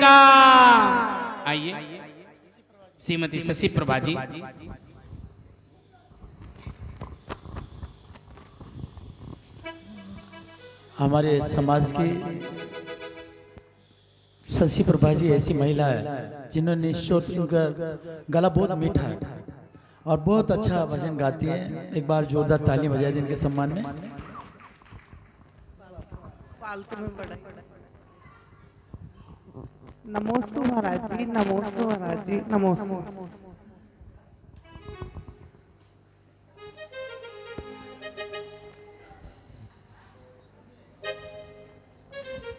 का। आइए श्रीमती शशि प्रभा जी। हमारे समाज की शशि प्रभा जी ऐसी महिला है जिन्होंने निश्चित, इनका गला बहुत मीठा है और बहुत अच्छा भजन गाती है। एक बार जोरदार ताली बजाए दें इनके सम्मान में। नमोस्तु महाराज जी, नमोस्तु महाराज जी, नमोस्तु।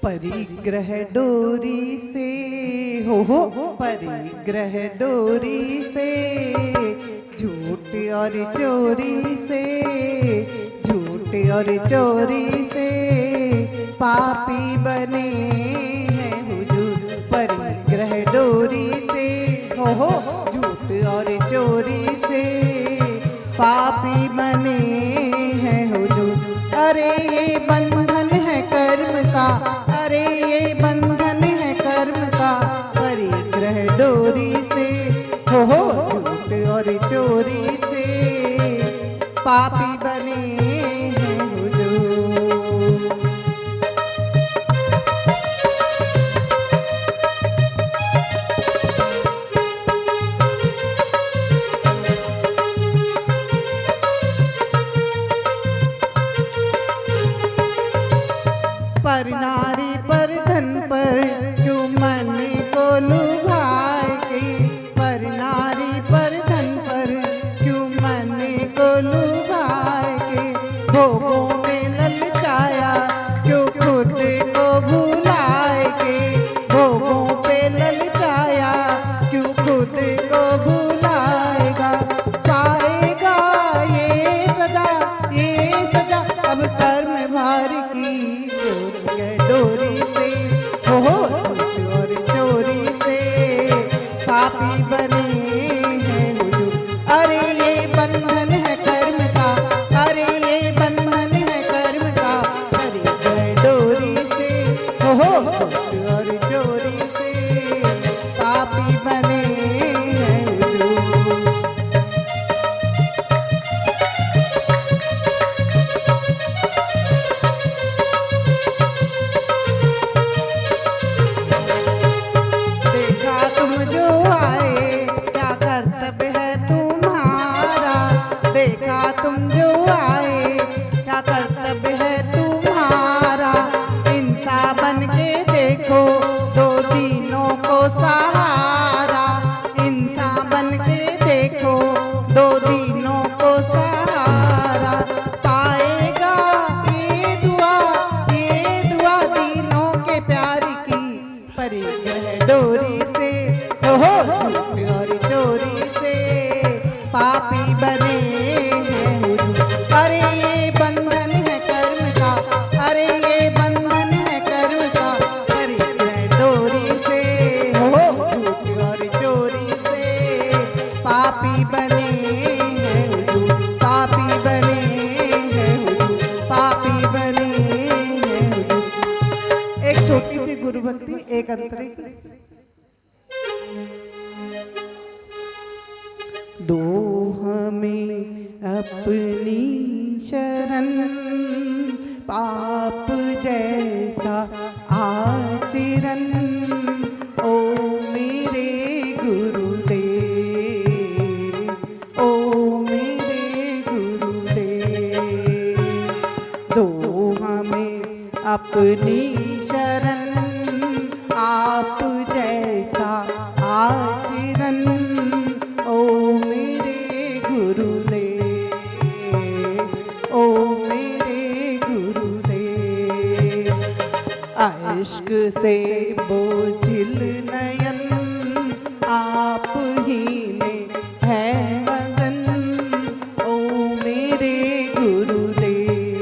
परिग्रह डोरी से हो परिग्रह डोरी से, झूठ और चोरी से, झूठ और चोरी से पापी बने हैं हुजूर। परिग्रह डोरी से हो झूठ और चोरी से पापी बने हैं हुजूर। अरे ये बंधन है कर्म का, अरे ये बंधन है कर्म का, परिग्रह डोरी से हो झूठ और चोरी से पापी बने हैं हुजूर। पर नारी पर धन पर क्यों मन को लुभाएगी, पर नारी पर धन पर क्यों मन को लुभाएगी। भोगों में ललचाया क्यों खुद को भुलाएगी, भोगों पे ललचाया क्यों खुद को भुलाएगा। पाएगा ये सजा अब कर्म भार की डोरी से हो झूठ और चोरी से पापी बने हैं हुजूर। अरे ये बंधन है कर्म का, अरे ये बंधन है कर्म का, परिग्रह डोरी से हो झूठ और चोरी से पापी बने हैं हुजूर। देखा तुम जो आए क्या कर्तव्य है तुम्हारा, इंसा बन के देखो दो दीनों को सहारा, इंसा बन के देखो दो दीनों को सहारा। पाएगा ये दुआ दीनों के प्यार की, परिग्रह डोरी से हो झूठ और चोरी से पापी बने हैं हुजूर। अरे ये बंधन है कर्म का, अरे ये बंधन है कर्म का, परिग्रह डोरी से हो झूठ और चोरी से पापी बने हैं हुजूर, पापी बने हैं हुजूर, पापी बने हैं हुजूर। एक छोटी सी गुरु भक्ति, एक अंतरिक। दो हमें अपनी शरण, पाप जैसा आचरण, ओ मेरे गुरुदेव, ओ मेरे गुरुदेव। दो हमें अपनी शरण, आप जैसा आचरण, ओ मेरे गुरुदेव, ओ मेरे गुरुदेव। इश्क से बोझिल नयन आप ही में है मगन, ओ मेरे गुरुदेव,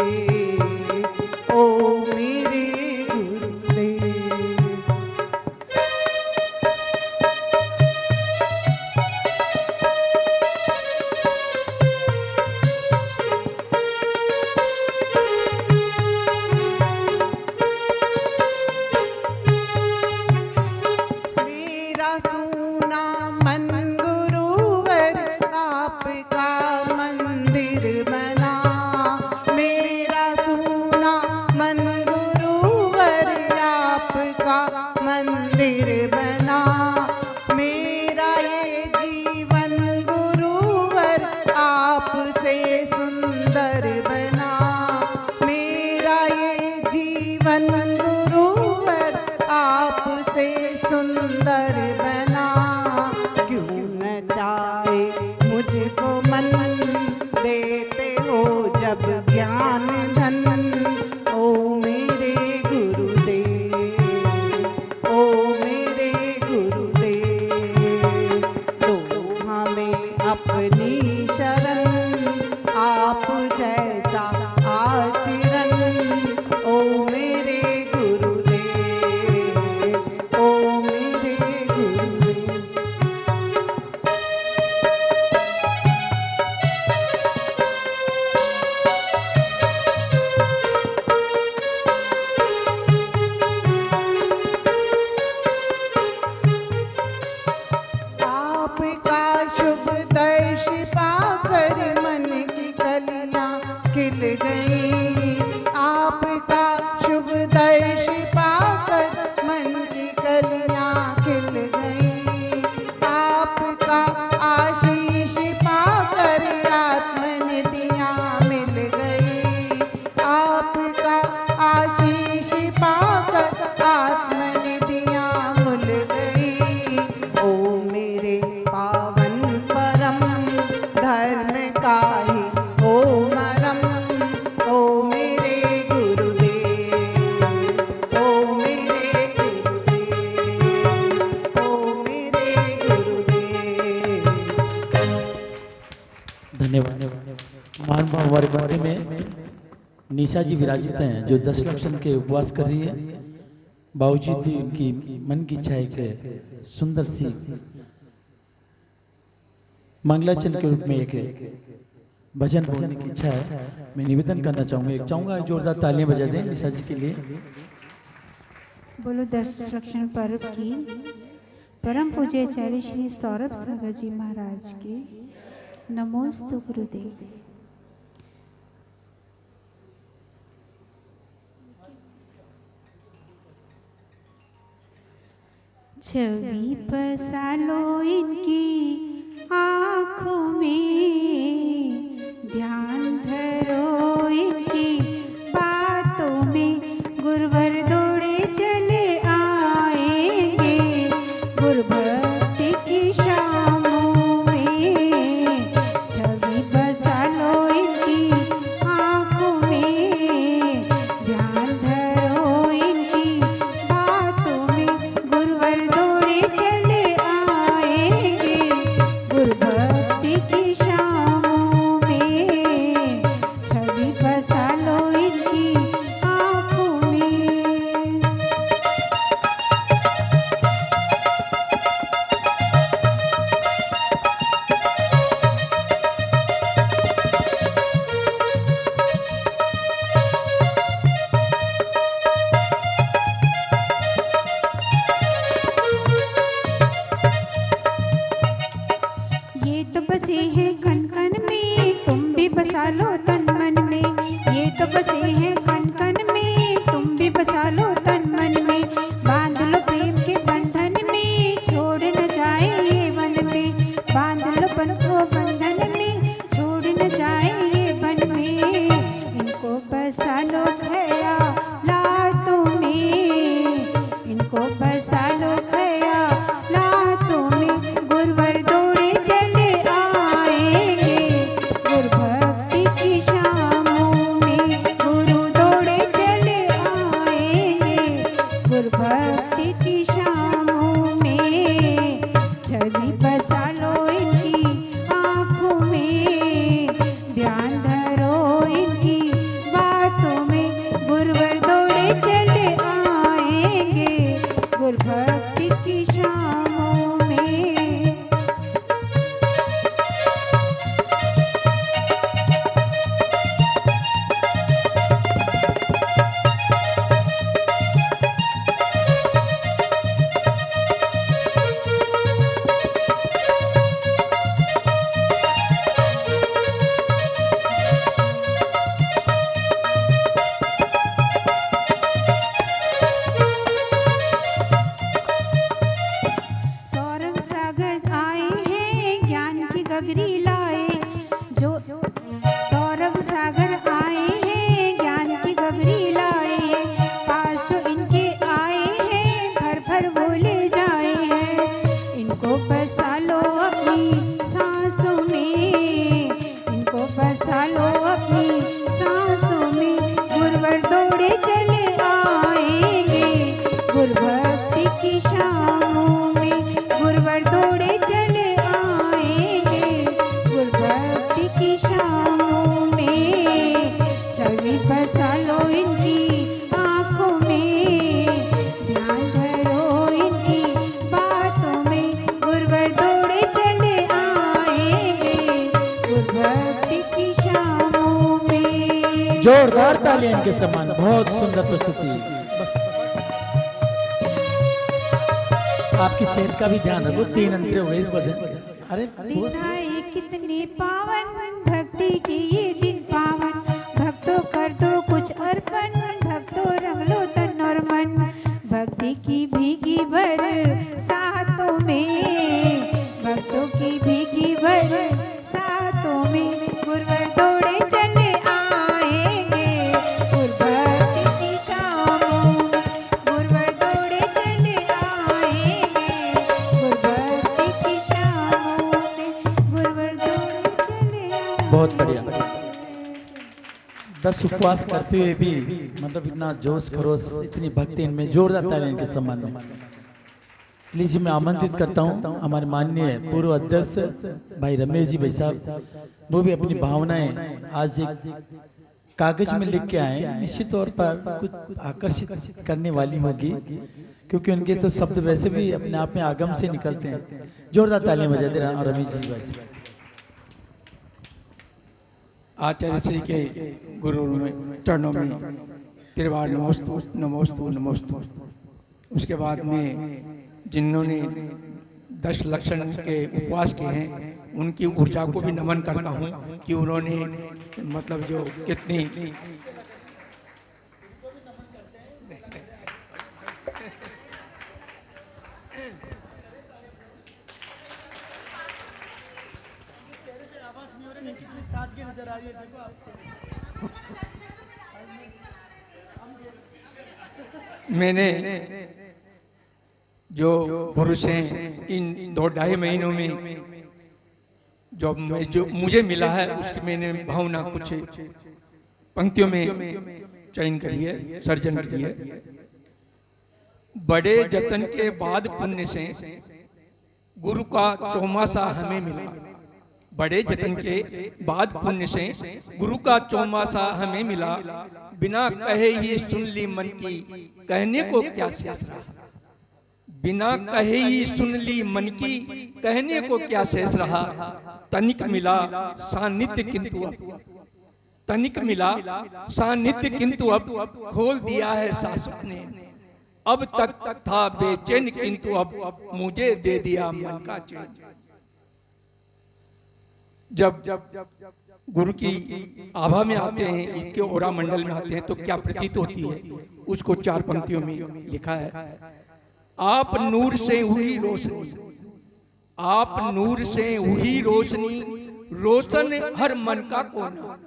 ओ मेरे गुरुदेव। मंदिर बना मेरा ये जीवन गुरुवर आपसे सुंदर बना मेरा ये जीवन गुरुवर आपसे सुंदर बना क्यों न चाहे मुझको मन देते हो जब ज्ञान धन ओ मेरे गुरुदेव ओ मेरे गुरुदेव दो हमें अपनी शरण आप जैसा आचरण ओ मेरे गुरुदेव ओ मेरे गुरुदेव। आपका शुभ दर्श पाकर मन की कलियां खिल गई आपका शुभ दर्श पाकर मन की कलियां खिल गई आपका आशीष पाकर आत्मनिधियां मिल गई आपका आशीष पाकर आत्मनिधियां मिल गई ओ मेरे पावन परम धर्म का ही ओ मरम ओ मेरे गुरुदेव ओ मेरे गुरुदेव ओ मेरे गुरुदेव। धन्यवाद। महान हमारे मंदिर में निशा जी विराजित हैं जो 10 लक्षण के उपवास कर रही है। बाबूजी भी उनकी मन की इच्छा है कि सुंदर सी मंगलाचरण के रूप में एक भजन बोलने की इच्छा है। मैं निवेदन करना चाहूंगा जोरदार तालियां बजा दें निशा जी के लिए। बोलो 10 लक्षण पर्व की परम पूज्य आचार्य श्री सौरभ सागर जी महाराज की नमोस्तु गुरुदेव। छवि बसालो इनकी आँखों में ध्यान धरो इनकी बातों में गुरुवर दौड़े चले आएंगे गुरुभक्ति की शामों में छवि बसालो इनकी आँखों में ध्यान धरो इनकी बातों में गुरुवर दौड़े चले आएंगे गुरुभक्ति की शामों में छवि बसालो इनकी आँखों में। ये तो बसे हैं कन कन में तुम भी बसा लो तन मन में ये तो बसे हैं कन कन में तुम भी बसा लो तन मन में बांध लो प्रेम के बंधन में छोड़ न जाए ये वन में बांध लो पन को बंधन में छोड़ न जाए ये वन में इनको बसा लो ख्यालातों में इनको बसा लो ख्यालातों में गुरुवर दौड़े चले आएंगे गुरुभक्ति की शामों में गुरु दौड़े चले आएंगे गुरुभक्ति की शामों में छवि बसा लो इनकी आँखों में ध्यान धरो इनकी बातों में गुरुवर दौड़े चले आएंगे गुरुभक्ति की शामों में। जोरदार तालियां इनके समान, बहुत सुंदर प्रस्तुति। आपकी सेहत का भी ध्यान रखो, 3 अंतरे हुए इस भजन। अरे दिखाए कितने पावन भक्ति के ये दिन पावन, भक्तों कर दो कुछ अर्पण, भक्तों रंग लो तन और मन, भक्ति की भीगी बरसातों में, भक्तों की भीगी बरसातों में गुरुवर दौड़े चले आएंगे, गुरुभक्ति की शामों में गुरुवर दौड़े चले आएंगे, गुरुभक्ति की शामों में गुरुवर दौड़े चले आएंगे। बहुत बढ़िया। 10 उपवास करते हुए भी मतलब इतना जोश खरोश, इतनी भक्ति इनमें, जोरदार तालियां इनके सम्मान में। लीजिए मैं आमंत्रित करता हूं हमारे माननीय पूर्व अध्यक्ष भाई रमेश जी भाई साहब, वो भी अपनी भावनाएं आज एक कागज में लिख के आए, निश्चित तौर पर कुछ आकर्षित करने वाली होगी, क्योंकि उनके तो शब्द वैसे भी अपने आप में आगम से निकलते हैं। जोरदार तालियां बजा दे रहा रमेश जी भाई साहब। आचार्य श्री के गुरु में चरणों में त्रिवार नमोस्तु नमोस्तु नमोस्तु। उसके बाद में जिन्होंने 10 लक्षण के उपवास किए हैं उनकी ऊर्जा को भी नमन करता हूँ कि उन्होंने मतलब जो कितनी मैंने जो पुरुष हैं इन 2-2.5 महीनों में जो मुझे मिला है उसकी मैंने भावना कुछ पंक्तियों में चयन करी है, सर्जन करी है। बड़े जतन के बाद पुण्य से गुरु का चौमासा हमें मिला, बड़े जतन के बाद पुण्य से गुरु का चौमासा हमें मिला, बिना कहे ही सुन ली मन की कहने को क्या शेष रहा, बिना कहे ही सुन ली मन की कहने को क्या शेष रहा, तनिक मिला सानिध्य किंतु अब, तनिक मिला सानिध्य किंतु अब खोल दिया है शाश्वत ने, अब तक था बेचैन किंतु अब मुझे दे दिया मन का चैन। जब गुरु की आभा में आते हैं, इसके ओरा मंडल में आते हैं तो क्या प्रतीत होती है, उसको 4 पंक्तियों में लिखा है। आप नूर से हुई रोशनी, आप नूर से हुई रोशनी, रोशन हर मन का कोना,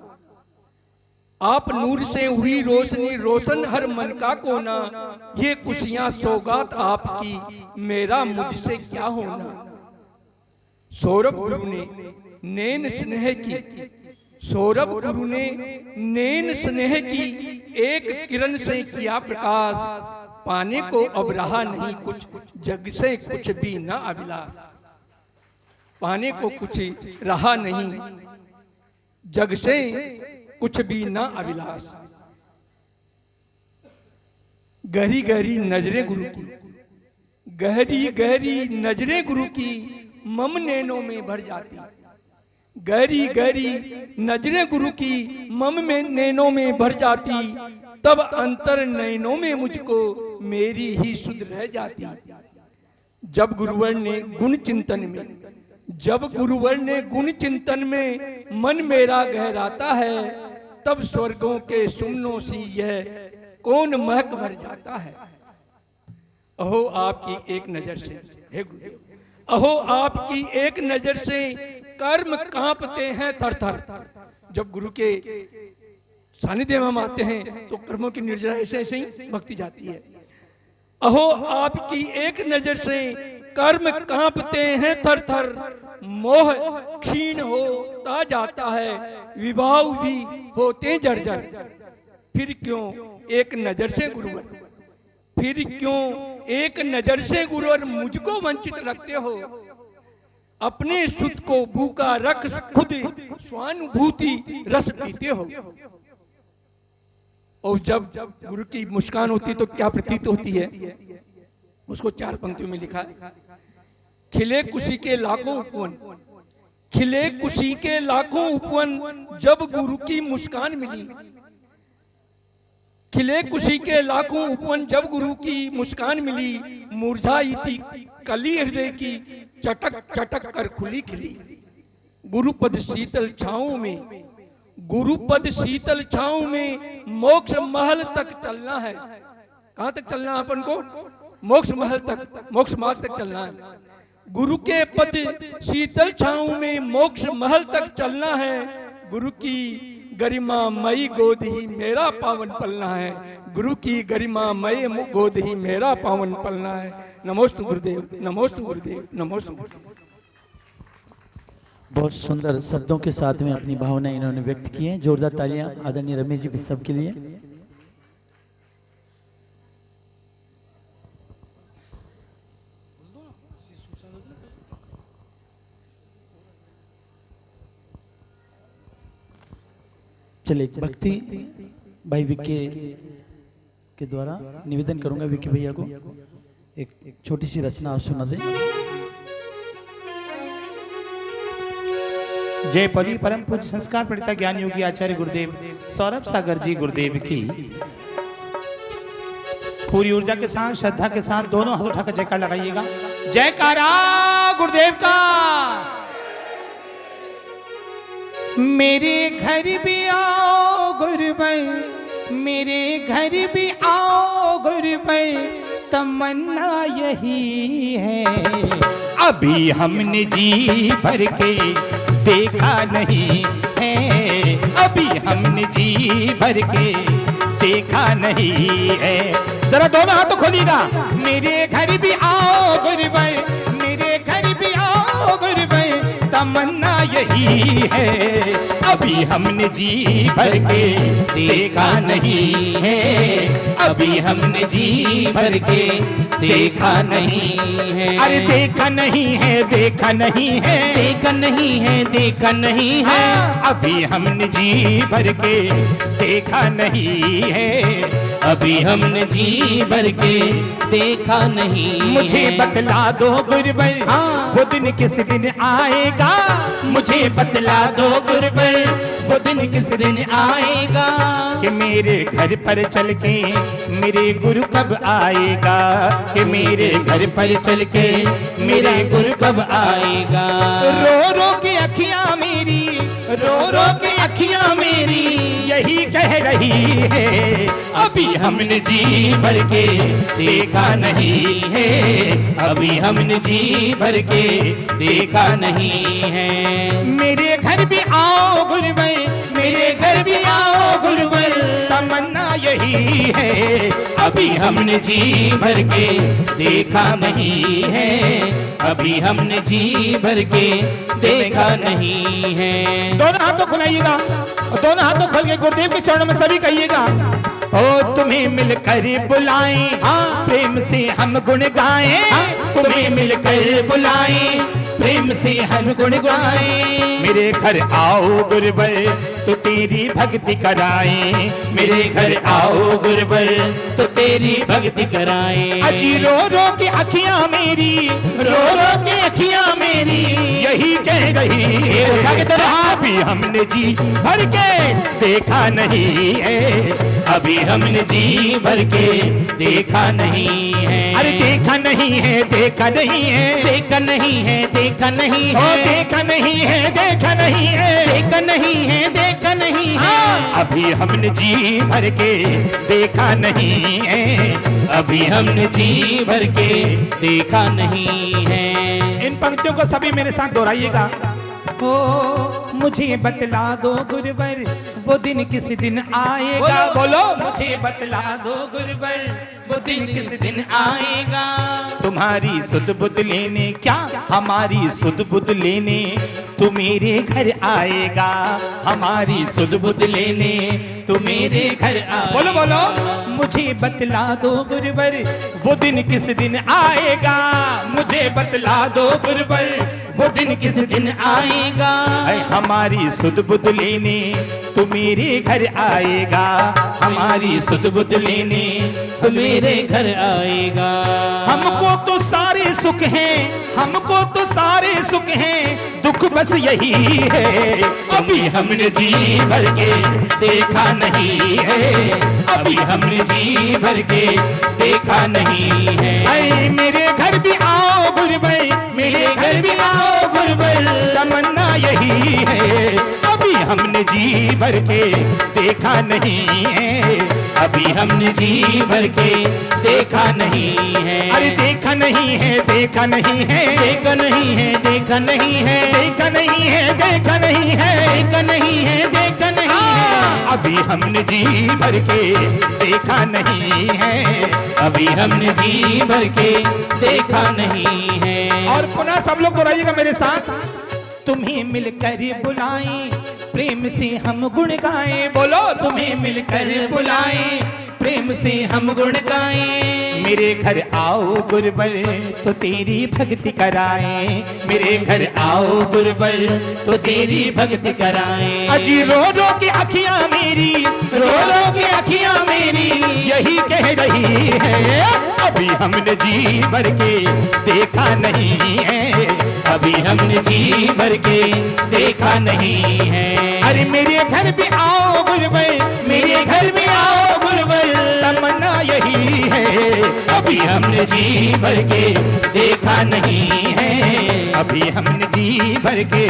आप नूर से हुई रोशनी, रोशन हर मन का कोना, ये खुशियां सौगात आपकी मेरा मुझसे क्या होना। सौरभ गुरु ने नैन स्नेह की, सौरभ गुरु ने नैन स्नेह की, एक किरण से किया प्रकाश, पाने को अब रहा नहीं कुछ, जग से कुछ भी न अभिलाष, पाने को कुछ रहा नहीं, जग से कुछ भी न अभिलाष। गहरी गहरी नजरें गुरु की, गहरी गहरी नजरें गुरु की मम नैनों में भर जाती, गहरी गहरी नजरें गुरु की मम में नैनों में भर जाती, तब अंतर नैनों में मुझको मेरी ही सुध रह जाती। जब गुरुवर ने गुण चिंतन में, जब गुरुवर ने गुण चिंतन में मन मेरा गहराता है, तब स्वर्गों के सुमनों सी यह कौन महक भर जाता है। अहो आपकी एक नजर से, हे गुरुदेव, अहो आपकी एक नजर से कर्म कांपते हैं थर थर। जब गुरु के सानिध्य में हम आते हैं तो कर्मों की निर्जरा ऐसे ऐसे ही भक्ति जाती है। अहो आपकी एक नजर से कर्म कांपते हैं थर थर, मोह क्षीण होता जाता है, विभाव भी होते जर्जर। फिर क्यों एक नजर से गुरुवर, फिर क्यों एक नजर से गुरुवर मुझको वंचित रखते हो, अपने सुध को भूखा रख खुद स्वानुभूति रस पीते हो। और जब गुरु की मुस्कान होती है तो क्या प्रतीत होती है, उसको 4 पंक्तियों में लिखा है। खिले खुशी के लाखों उपवन, खिले खुशी के लाखों उपवन, जब गुरु की मुस्कान मिली, खिले खुशी के लाखों उपवन, जब गुरु की मुस्कान मिली, मुरझाई थी कली हृदय की, चटक चटक कर खुली खिली। गुरुपद शीतल छाँव में, गुरुपद शीतल छाँव में मोक्ष महल तक चलना है। कहाँ तक चलना है अपन को? मोक्ष महल तक, मोक्ष मार्ग तक चलना है। गुरु के पद शीतल छाँव में मोक्ष महल तक चलना है। गुरु की गरिमा मई गोद ही मेरा पावन पलना है। गुरु की गरिमा मई गोद ही मेरा पावन पलना है। नमोस्तु गुरुदेव, नमोस्तु गुरुदेव, नमोस्तु गुरुदेव। बहुत सुंदर शब्दों के साथ में अपनी भावना इन्होंने व्यक्त की है। जोरदार तालियां आदरणीय रमेश जी सब के लिए। चलिए भक्ति भाई विक्की के द्वारा निवेदन करूंगा विक्की भैया को एक छोटी सी रचना आप सुना दें। जय परी परम पूज्य संस्कार पढ़िता ज्ञान योगी आचार्य गुरुदेव सौरभ सागर जी गुरुदेव की पूरी ऊर्जा के साथ, श्रद्धा के साथ दोनों हाथ उठाकर जयकार लगाइएगा। जयकारा गुरुदेव का। मेरे घर भी आओ गुरुवर, मेरे घर भी आओ गुरुवर, तमन्ना यही है। अभी हमने जी भर के देखा नहीं है, अभी हमने जी भर के देखा नहीं है। जरा दोनों हाथों खोलिएगा। मेरे घर भी आओ गुरुवर, मेरे घर भी आओ गुरुवर, तमन्ना यही है। अभी हमने जी भर के देखा नहीं है, अभी हमने जी भर के देखा नहीं है। अरे देखा नहीं है, देखा नहीं है, देखा नहीं है, देखा नहीं है। अभी हमने जी भर के देखा नहीं है, अभी हमने जी भर के देखा नहीं। मुझे बतला दो गुरुवर, वो दिन किस दिन आएगा। मुझे बतला दो गुरुवर, वो दिन किस दिन आएगा। कि मेरे घर पर चल के मेरे गुरु कब आएगा। कि मेरे घर पर चल के मेरे गुरु कब आएगा। रो रो के अखियां मेरी, रो रो के अखियां मेरी यही कह रही है। अभी हमने जी भर के देखा नहीं है, अभी हमने जी भर के देखा नहीं है। मेरे घर भी आओ गुरुवर, मेरे घर भी आओ गुरुवर, तमन्ना यही है। अभी हमने जी भर के देखा नहीं है, अभी हमने जी भर के देखा नहीं है। दोनों हाथों खुलाइएगा, दोनों हाथों खोल के गुरुदेव के चरणों में सभी कहिएगा। ओ तुम्हें मिलकर बुलाएं, प्रेम से हम गुण गाएं। तुम्हें मिलकर बुलाएं, प्रेम से हम गुण गाएं। मेरे घर आओ गुरुवर, तो तेरी भक्ति कराएं। मेरे घर आओ गुरुवर, तो तेरी भक्ति कराएं। अजी रो रो के अखियां मेरी, रो रो के अखियां मेरी यही कह रही है। अभी हमने जी भर के देखा नहीं है, अभी हमने जी भर के देखा नहीं है। अरे देखा नहीं है, देखा नहीं है, देखा नहीं है, देखा नहीं है, देखा नहीं है, देखा नहीं है, देखा नहीं है, देखा नहीं है। अभी हमने जी भर के देखा नहीं है, अभी हमने जी भर के देखा नहीं है। इन पंक्तियों को सभी मेरे साथ दोहराइएगा। ओ मुझे बतला दो गुरुवर, वो दिन किस दिन आएगा। बोलो मुझे बतला दो गुरुवर, वो दिन किस दिन आएगा। तुम्हारी सुध बुध लेने, क्या हमारी सुध बुध लेने तू मेरे घर आएगा। हमारी सुध बुध लेने तू मेरे घर आएगा। बोलो बोलो मुझे बतला दो गुरुवर, वो दिन किस दिन आएगा। मुझे बतला दो गुरुवर, वो दिन किस दिन आएगा। ऐ हमारी सुध बुध लेने तू मेरे घर आएगा, हमारी सुध बुध लेने तो मेरे घर आएगा। हमको तो सारे सुख हैं, हमको तो सारे सुख हैं, दुख बस यही है अभी हमने जी भर के देखा नहीं है, अभी हमने जी भर के देखा नहीं है। ऐ मेरे घर भी आओ गुरबई, मेरे घर भी आओ गुरबई, तमन्ना यही है अभी हमने जी भर के देखा नहीं है, अभी हमने जी भर के देखा नहीं है। अरे देखा नहीं है, देखा नहीं है, देखा नहीं है, देखा नहीं है, देखा नहीं है, देखा नहीं है, देखा नहीं है, देखा नहीं है, अभी हमने जी भर के देखा नहीं है, अभी हमने जी भर के देखा नहीं है। और पुनः सब लोग दोहराइएगा मेरे साथ। तुम्हें मिलकर बुलाएं प्रेम से हम गुण गाएं, बोलो तुम्हें मिलकर बुलाएं प्रेम से हम गुण गाएं। मेरे घर आओ गुरबल तो तेरी भक्ति कराएं, मेरे घर आओ गुरबल तो तेरी भक्ति कराएं। अजी रो रो के अखियां मेरी, रो रो के अखियां मेरी यही कह रही है अभी हमने जी भर के देखा नहीं है, अभी हमने जी भर के देखा नहीं है। अरे मेरे घर भी आओ गुरबल, मेरे घर भी आओ गुरबल, तमन्ना यही है अभी हमने जी भर के देखा नहीं है, अभी हमने जी भर के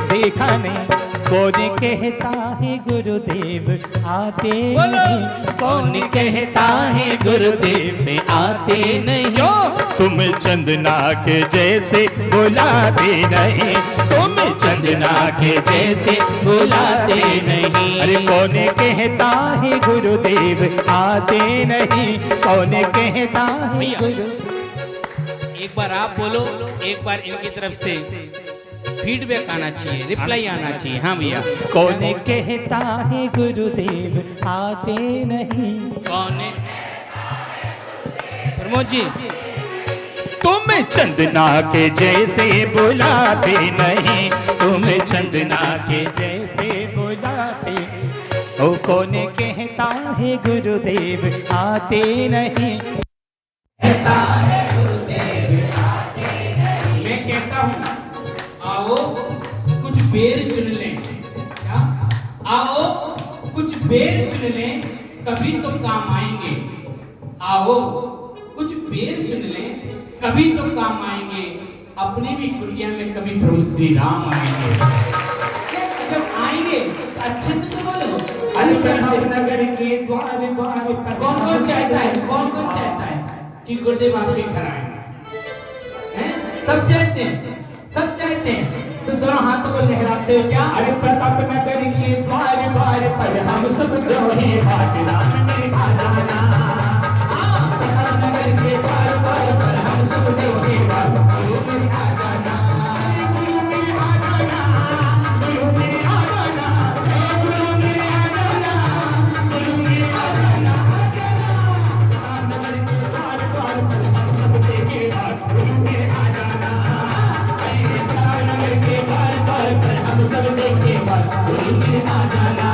देखा नहीं। कौन कहता है गुरुदेव आते नहीं, कौन कहता है गुरुदेव आते नहीं, तुम चंदना के जैसे बुलाते नहीं, तुम चंदना के जैसे बुलाते नहीं। अरे कौन कहता है गुरुदेव आते नहीं, कौन कहता है गुरु। एक बार आप बोलो, एक बार इनकी तरफ से फीडबैक आना चाहिए, रिप्लाई आना चाहिए। हाँ भैया। कौन कहता है गुरुदेव आते नहीं, कौन है प्रमोद जी? तुम चंदना के जैसे बुलाते नहीं, तुम चंदना के जैसे बुलाते। ओ कौन कहता है गुरुदेव आते नहीं, कहता है गुरुदेव आते नहीं। मैं कहता हूँ आओ कुछ बेर चुन लें, क्या आओ कुछ बेर चुन लें कभी तो काम आएंगे, आओ कुछ बेर चुन लें कभी तो काम आएंगे, अपनी भी कुटिया में कभी प्रभु श्री राम आएंगे। जब आएंगे तो अच्छे से तो बोलो। नगर के द्वार द्वार पर कौन कौन चाहता है, कौन कौन चाहता है कि गुरुदेव आपके घर आए? हैं? सब चाहते हैं, सब चाहते हैं, तो दोनों हाथों को लहराते हो क्या? अरे प्रताप नगर के द्वार द्वार पर हम सब जो है बात राम में आ जाना। प्रताप नगर के द्वार द्वार पर हम सब जो है बात गुरु में आ जाना, गुरु में आ जाना, गुरु में आ जाना, गुरु में आ जाना, गुरु में आ जाना। प्रताप नगर के द्वार द्वार पर हम सब देखे बात गुरु में आ जाना, प्रताप नगर के द्वार द्वार पर हम सब देखे बात गुरु में आ जाना।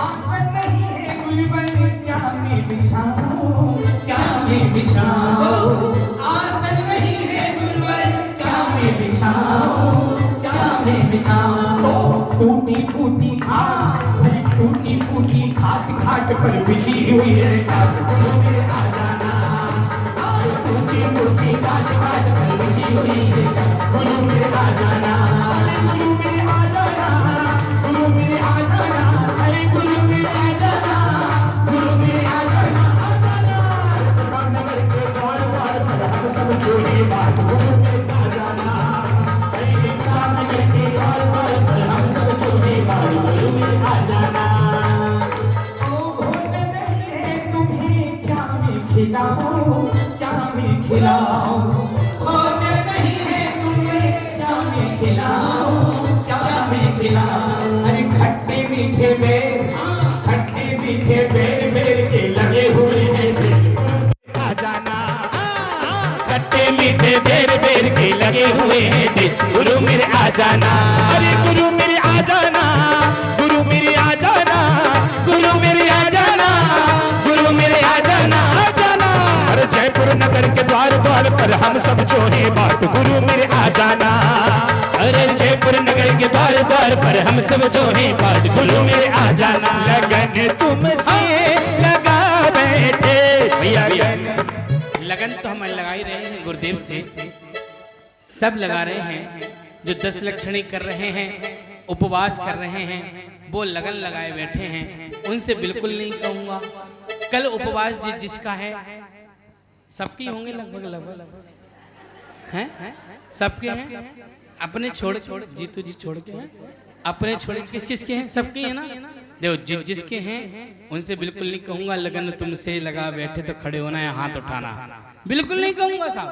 आसन नहीं है गुरुबल क्या मैं बिछाऊं, क्या मैं बिछाऊं, आसन नहीं है गुरुबल क्या मैं बिछाऊं, क्या मैं बिछाऊं। टूटी फूटी खाट, टूटी फूटी खाट खाट पर बिछी हुई है खाट गुरु में आ जाना। टूटी फूटी खाट खाट पर बिछी हुई है खाट गुरु में आ जाना, गुरु में आ जाना, गुरु में आ जाना, गुरु में आ जाना, गुरु में आ जाना, आ जाना। प्रताप नगर के द्वार द्वार पर हम सब जोड़े बात गुरु में आ जाना, प्रताप नगर के द्वार द्वार पर हम सब जोड़े बात गुरु में आ जाना। ओ भोजन है तुम्हें क्या मैं खिलाऊं, क्या मैं खिलाऊं, भोजन नहीं है तुम्हें क्या मैं खिलाऊं, क्या मैं खिलाऊं। अरे खट्टे मीठे बेर, खट्टे मीठे बेर बेर के लगे हुए हैं आ जाना, खट्टे मीठे बेर बेर के लगे हुए हैं दिल। गुरु मेरे आ जाना, अरे गुरु मेरे आ जाना, गुरु मेरे आ जाना, गुरु मेरे आ जाना, गुरु मेरे आ जाना, आ जाना। अरे जयपुर नगर के द्वार द्वार पर हम सब जो है बात, गुरु मेरे आ जाना। अरे जयपुर नगर के द्वार द्वार पर हम सब जो है बात, गुरु मेरे आ जाना। लगन तुमसे लगा बैठे भैया, लगन तो हम लगा ही रहे हैं गुरुदेव से, सब लगा रहे हैं। जो 10 लक्षणी कर रहे हैं, उपवास कर रहे हैं, वो लगन लगाए बैठे हैं, उनसे बिल्कुल नहीं कहूँगा। कल उपवास जिसका है, सबके होंगे लगभग लगभग हैं, सबके हैं। अपने छोड़ जीतू जी छोड़ के हैं, अपने छोड़ किस किस के हैं, सबके हैं ना। देखो जिसके हैं उनसे बिल्कुल नहीं कहूँगा लगन तुमसे लगा बैठे तो खड़े होना है, हाथ उठाना, बिल्कुल नहीं कहूँगा साहब,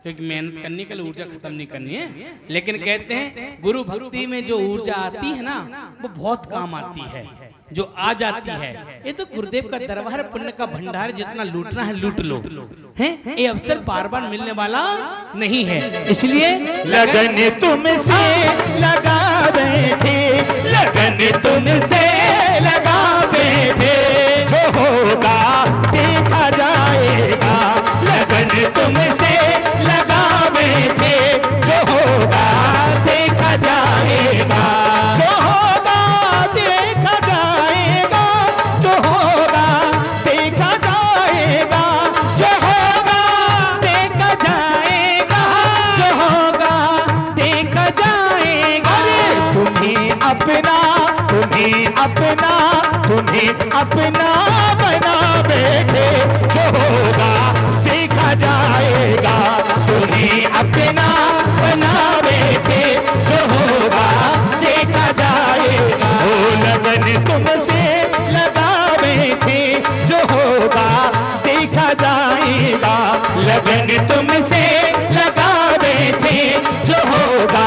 क्योंकि मेहनत करने के लिए ऊर्जा खत्म नहीं करनी है। लेकिन कहते हैं गुरु भक्ति में जो ऊर्जा आती है ना, वो बहुत काम आती है, जो आ जाती है। ये तो गुरुदेव का दरबार, पुण्य का भंडार, जितना लूटना है लूट लो, हैं? ये अवसर बार बार मिलने वाला नहीं है, इसलिए लगन तुमसे लगा बैठे, लगन तुमसे लगा बैठे, जो होगा देखा जाएगा। लगन तुमसे लगा बैठे, जो होगा देखा जाएगा, जो होगा देखा जाएगा, जो होगा देखा जाएगा, जो होगा देखा जाएगा, जो होगा देखा जाएगा। तुम्हें अपना, तुम्हें अपना, तुम्हें अपना बना बैठे, जो होगा देखा जाएगा। तुम्हें अपना बना बैठे, जो होगा देखा जाएगा। ओ लगन तुमसे लगा बैठे, जो होगा देखा जाएगा। लगन तुमसे लगा बैठे, जो होगा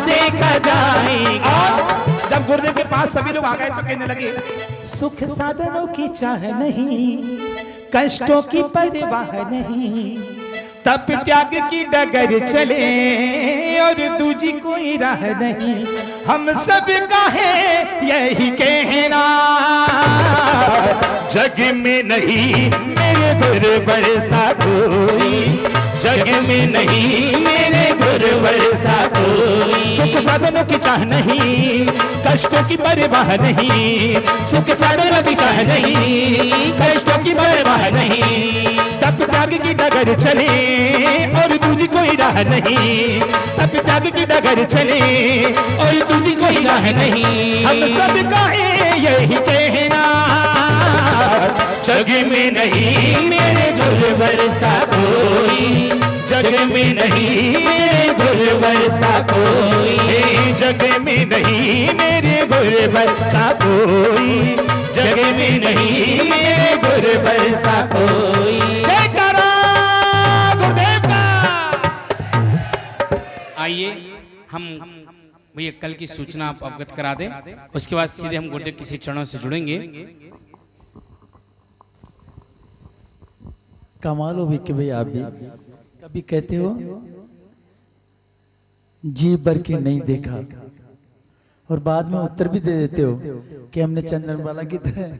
देखा जाएगा। जब गुरुदेव के पास सभी लोग आ गए तो कहने लगे, सुख साधनों की चाह नहीं, कष्टों की परवाह नहीं, तप त्याग की डगर चले और दूजी कोई राह नहीं। हम सब का है यही कहना, जग में नहीं मेरे गुरु बरसा कोई, जग में नहीं मेरे गुरु बरसा कोई। सुख साधनों की चाह नहीं, कष्टों की परवाह नहीं, सुख साधनों की चाह नहीं, कष्टों की परवाह नहीं, तप त्याग की डगर चले और दूजी कोई राह नहीं, तप त्याग की डगर चले और दूजी कोई राह नहीं। हम सब का है यही कहना, जग में नहीं मेरे गुरु बरसा कोई, जग में नहीं मेरे गुरु बरसा कोई, जग में नहीं मेरे गुरु बरसा कोई, जग में नहीं मेरे गुरु बरसा कोई। जय करा गुरुदेव का। आइए हम भैया कल की सूचना आप अवगत करा दें, उसके बाद सीधे हम गुरुदेव किसी चरणों से जुड़ेंगे। कमाल हो भी कि भाई आप भी कभी कहते हो जी भर के नहीं देखा और बाद में उत्तर भी दे देते हो कि हमने चंद्रमाला की तरह।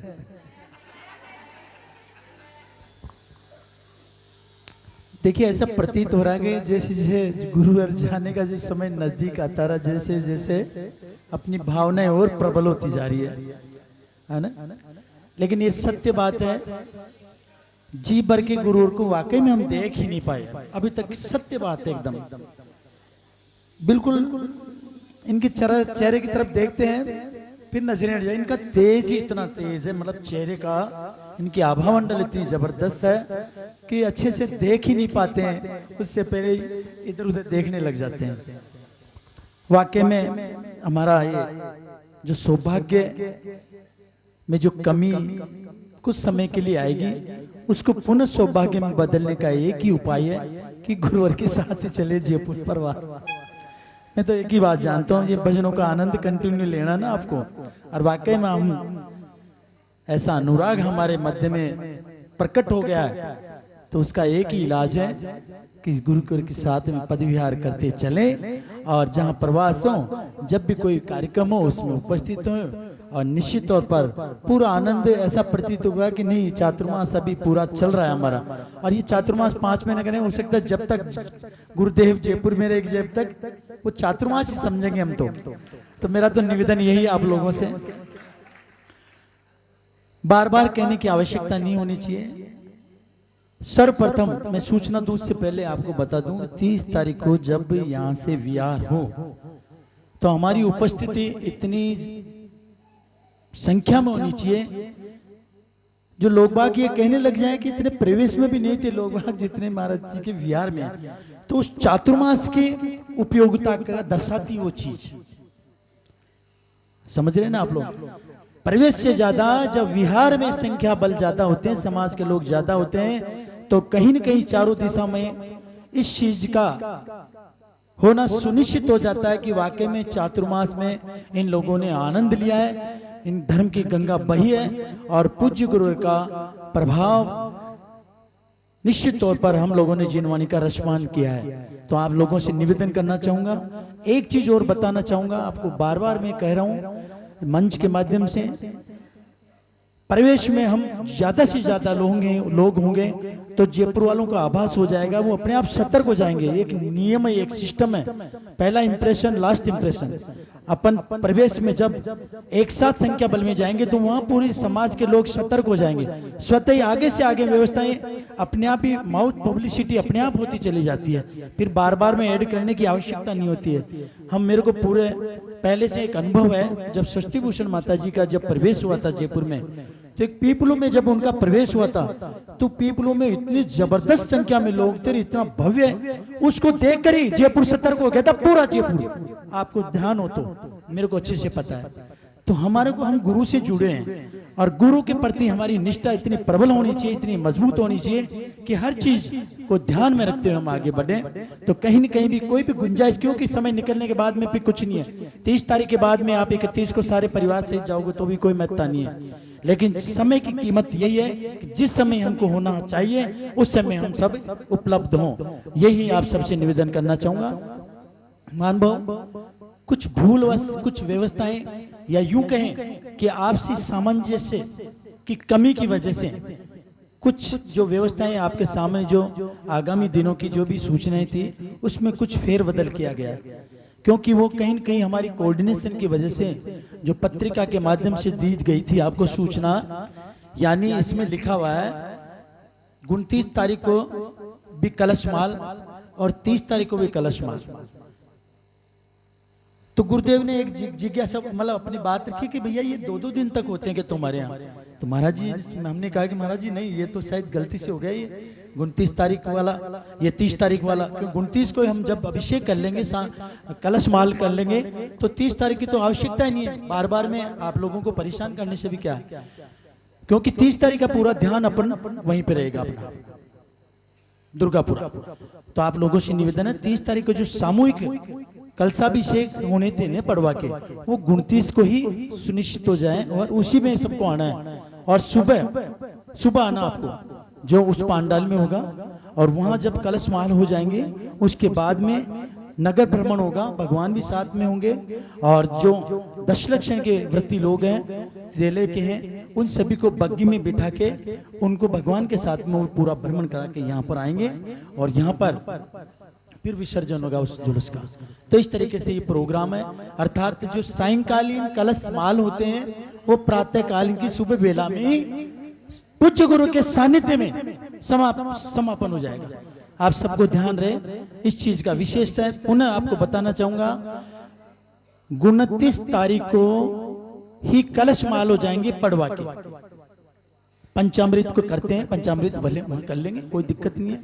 देखिए ऐसा प्रतीत हो रहा है कि जैसे जैसे गुरु घर जाने का जो समय नजदीक आता रहा, जैसे जैसे अपनी भावनाएं और प्रबल होती जा रही है ना। लेकिन ये सत्य बात है, जी भर के गुरु को वाकई में हम देख ही नहीं पाए अभी तक। सत्य बात है एकदम, बिल्कुल इनके चेहरे की तरफ देखते हैं फिर नजरें हट जाए। इनका तेज ही इतना तेज है, मतलब चेहरे का इनकी आभा मंडल इतनी जबरदस्त है कि अच्छे से देख ही नहीं पाते हैं, उससे पहले इधर उधर देखने लग जाते हैं। वाकई में हमारा ये जो सौभाग्य में जो कमी कुछ समय के लिए आएगी, उसको पुनः सौभाग्य में बदलने का एक ही उपाय है कि गुरुवर के साथ ही चले जयपुर परवार। मैं तो एक ही बात जानता हूँ, ये भजनों का आनंद कंटिन्यू लेना ना आपको, और वाकई में हम ऐसा अनुराग हमारे मध्य में प्रकट हो गया है, तो उसका एक ही इलाज है कि गुरुकुल के साथ में पद विहार करते चले और जहाँ प्रवास हो, जब भी कोई कार्यक्रम हो उसमें उपस्थित हो, और निश्चित तौर पर पूरा आनंद ऐसा प्रतीत होगा कि नहीं, चातुर्मास अभी पूरा चल रहा है हमारा। और ये चातुर्मास 5 महीने का नहीं हो सकता, जब तक गुरुदेव जयपुर में रहेंगे जब तक वो चातुर्मास ही समझेंगे हम तो मेरा तो निवेदन यही है आप लोगों से, बार बार कहने की आवश्यकता नहीं होनी चाहिए। सर्वप्रथम मैं सूचना दूं से पहले आपको बता दूं, 30 तारीख को जब यहां से विहार हो तो हमारी उपस्थिति इतनी संख्या में होनी चाहिए, जो लोग बाग ये कहने लग जाए कि इतने प्रवेश में भी नहीं थे लोग बाग जितने महाराज जी के विहार में, तो उस चातुर्मास की उपयोगिता का दर्शाती वो चीज। समझ रहे ना आप लोग? प्रवेश से ज्यादा जब विहार में संख्या बल ज्यादा होते हैं, समाज के लोग ज्यादा होते हैं, तो कहीं न कहीं चारों दिशा में इस चीज का होना सुनिश्चित हो जाता है कि वाकई में चातुर्मास में इन लोगों ने आनंद लिया है, इन धर्म की गंगा बही है और पूज्य गुरु का प्रभाव निश्चित तौर पर हम लोगों ने जिनवानी का रसपान किया है। तो आप लोगों से निवेदन करना चाहूंगा, एक चीज और बताना चाहूंगा आपको, बार बार मैं कह रहा हूं मंच के माध्यम से, प्रवेश में हम ज्यादा से ज्यादा लोग होंगे तो जयपुर वालों का आभास हो जाएगा, वो अपने आप सतर्क हो जाएंगे। एक नियम है, एक सिस्टम है, पहला इंप्रेशन लास्ट इंप्रेशन। अपन प्रवेश में जब एक साथ संख्या बल में जाएंगे तो वहां पूरी समाज के लोग सतर्क हो जाएंगे, स्वतः ही आगे से आगे व्यवस्थाएं अपने आप ही माउथ पब्लिसिटी अपने आप होती चली जाती है, फिर बार बार में ऐड करने की आवश्यकता नहीं होती है। हम मेरे को पूरे पहले से एक अनुभव है, जब षष्ठी भूषण माता जी का जब प्रवेश हुआ था जयपुर में, तो एक पीपलों में जब उनका प्रवेश हुआ था तो पीपलों में इतनी जबरदस्त संख्या में लोग थे, इतना भव्य, उसको देखकर ही जयपुर सतर्क हो गया था, पूरा जयपुर। आपको ध्यान हो तो मेरे को अच्छे से पता है। तो हमारे को, हम गुरु से जुड़े हैं और गुरु के प्रति हमारी निष्ठा इतनी प्रबल होनी चाहिए, इतनी मजबूत होनी चाहिए कि हर चीज को ध्यान में रखते हुए हम आगे बढ़े। तो कहीं न कहीं भी कोई भी गुंजाइश, क्योंकि समय निकलने के बाद में भी कुछ नहीं है, 30 तारीख के बाद में आप 31 को सारे परिवार से जाओगे तो भी कोई महत्ता नहीं है, लेकिन समय की कीमत यही है कि जिस समय हमको होना चाहिए उस समय हम सब उपलब्ध हों। यही आप सबसे निवेदन करना चाहूंगा। मानभाव कुछ भूलवश कुछ व्यवस्थाएं, या यूं कहें कि आपसी सामंजस्य की कमी की वजह से कुछ जो व्यवस्थाएं आपके सामने, जो आगामी दिनों की जो भी सूचनाएं थी उसमें कुछ फेरबदल किया गया, क्योंकि वो कहीं न कहीं हमारी कोऑर्डिनेशन की वजह से जो पत्रिका के माध्यम से दी गई थी आपको सूचना, यानी इसमें लिखा हुआ है 29 तारीख को भी कलशमाल और 30 तारीख को भी कलशमाल। तो गुरुदेव ने एक जिज्ञासा, मतलब अपनी बात रखी कि भैया ये 2-2 दिन तक होते हैं कि तुम्हारे यहाँ? तो महाराज जी, हमने कहा कि महाराज जी नहीं, ये तो शायद गलती से हो गया, ये 29 तारीख वाला, ये 30 तारीख वाला, क्योंकि 29 को हम जब अभिषेक कर लेंगे, कलश माल कर लेंगे, तो 30 तारीख की तो आवश्यकता ही नहीं है। बार बार में आप लोगों को परेशान करने से भी क्या है, क्योंकि 30 तारीख का पूरा ध्यान अपन वहीं पे रहेगा अपना दुर्गापुरा। तो आप लोगों से निवेदन है, 30 तारीख को जो सामूहिक कलशाभिषेक होने थे ने पड़वा के, वो 29 को ही सुनिश्चित हो जाए और उसी में सबको आना है। और सुबह आना आपको, जो उस पांडाल में होगा, और वहां जब कलश माल हो जाएंगे उसके बाद में नगर भ्रमण होगा, भगवान भी साथ में होंगे, और जो 10 लक्षण के व्रती लोग हैं, जिले के हैं, उन सभी को बग्गी में बिठा के उनको भगवान के साथ में पूरा भ्रमण करा के यहाँ पर आएंगे, और यहाँ पर फिर विसर्जन होगा उस जुलूस का। तो इस तरीके से ये प्रोग्राम है, अर्थात जो सायंकालीन कलश माल होते हैं वो प्रातः कालीन की सुबह बेला में ही पूज्य गुरु के सानिध्य में समापन हो जाएगा। आप सबको ध्यान रहे इस चीज का विशेषता है। पुनः आपको बताना चाहूंगा, 29 तारीख को ही कलश माल हो जाएंगे पड़वा के। पंचामृत को करते हैं, पंचामृत भले कर लेंगे, कोई दिक्कत नहीं है।